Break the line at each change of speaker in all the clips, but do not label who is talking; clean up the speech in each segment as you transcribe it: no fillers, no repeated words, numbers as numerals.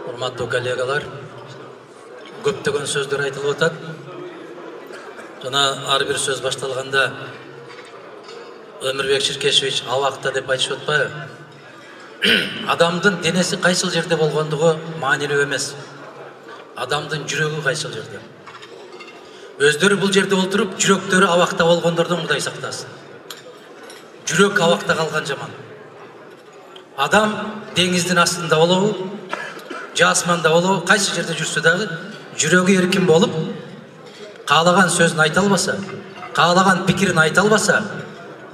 Урматтуу коллегалар, көптөгөн сөздөр айтылып атат. Жана ар бир сөз башталганда Өмүрбек Ширкешевич абакта деп айтышып атпайбы? Адамдын денеси кайсыл жерде болгондугу маанилүү эмес. Адамдын жүрөгү кайсыл жерде. Өздөрү бул жерде олтуруп, жүрөктөрү абакта болгондордон Кудай сактасын. Жүрөк абакта калган жаман. Адам деңиздин астында болобу, же асманда болобу, кайсы жерде жүрсө дагы жүрөгү эркин болуп, каалаган сөзүн айта албаса, каалаган пикирин айта албаса,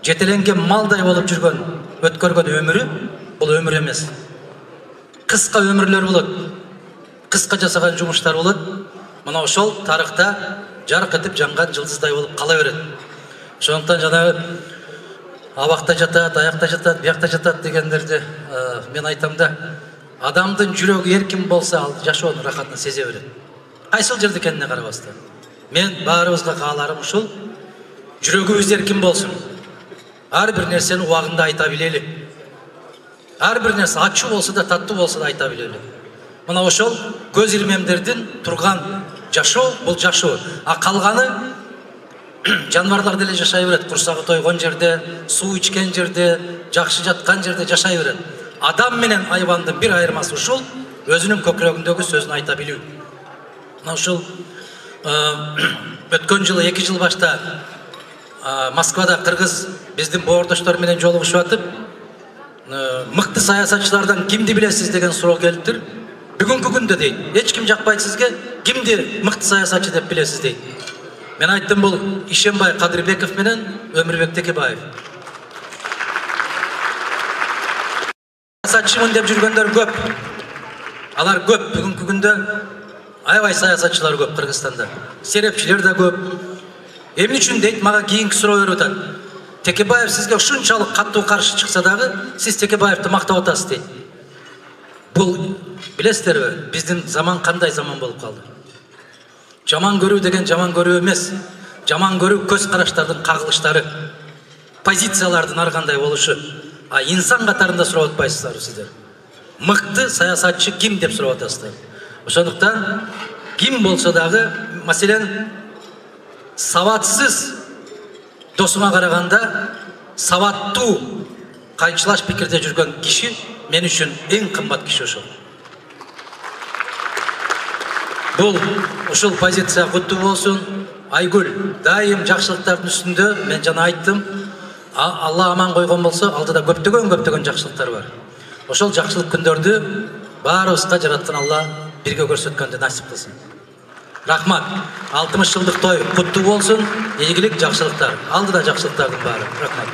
жетеленген малдай болуп жүргөн, өткөргөн өмүрү бул өмүр эмес. Кыска өмүрлөр болот, кыска жасаган жумуштар болот. Мына ошол тарыхта жарык этип жанган жылдыздай болуп кала берет. Ошондуктан жанагы абакта жатат, аякта жатат, биякта жатат дегендерди мен айтам да, адамдын жүрөгү эркин болсо, ал жашоонун рахатын сезе берет. Кайсыл жерде экенине карабастан. Мен баарыбызга кааларым ушул: жүрөгүбүз эркин болсун. Ар бир нерсени убагында айта билели. Ар бир нерсе ачуу болсо да, таттуу болсо да айта билели. Мына ошол көз ирмемдердин турган жашоо, бул жашоо. А калганы жаныбарлар деле жашай берет. Курсагы тойгон жерде, суу ичкен жерде, жакшы жаткан жерде жашай берет. Адам менен айбандын бир айырмасы ушул: өзүнүн көкүрөгүндөгү сөзүн айта билүү. Мына ушул өткөн жылы 2 жыл башта Москвада кыргыз биздин боордоштор менен жолугушуп атып, мыкты саясатчылардан кимди билесиз деген суроо келиптир. Бүгүнкү күндө дейт, эч ким жакпайт сизге, кимди мыкты саясатчы деп билесиз дейт. Мен айттым, бул Ишенбай Кадырбеков менен Өмүрбек Текебаев. Саясатчымын деп жүргөндөр көп. Алар көп. Бүгүнкү күндө аябай саясатчылар көп Кыргызстанда. Серепчилер да көп. Эмне үчүн дейт, мага кийинки суроо берип атат. Текебаев сизге ушунчалык каттуу каршы чыкса дагы, сиз Текебаевди мактап атасыз дейт. Бул билесиздерби, биздин заман кандай заман болуп калды? Жаман көрүү деген жаман көрүү эмес. Жаман көрүү көз караштардын кагылыштары, позициялардын ар кандай болушу. А инсан катарында сурап атпайсыздар сиздер. Мыкты саясатчы ким деп сурап атасыздар. Ошондуктан ким болсо дагы, маселен, сабатсыз досума караганда сабаттуу кайчылаш пикирде жүргөн киши мен үчүн эң кымбат киши ошол. Бул ушул позиция куттуу болсун. Айгүл дайым жакшылыктардын үстүндө. Мен жана айттым, Алла аман койгон болсо, алдыда көптөгөн жакшылыктар бар. Ошол жакшылык күндөрдү баарыбызга жараткан Алла бирге көрсөткөндү насип кылсын. Рахмат. 60 жылдык той куттуу болсун. Ийгилик, жакшылыктар. Алдыда жакшылыктардын баары. Рахмат.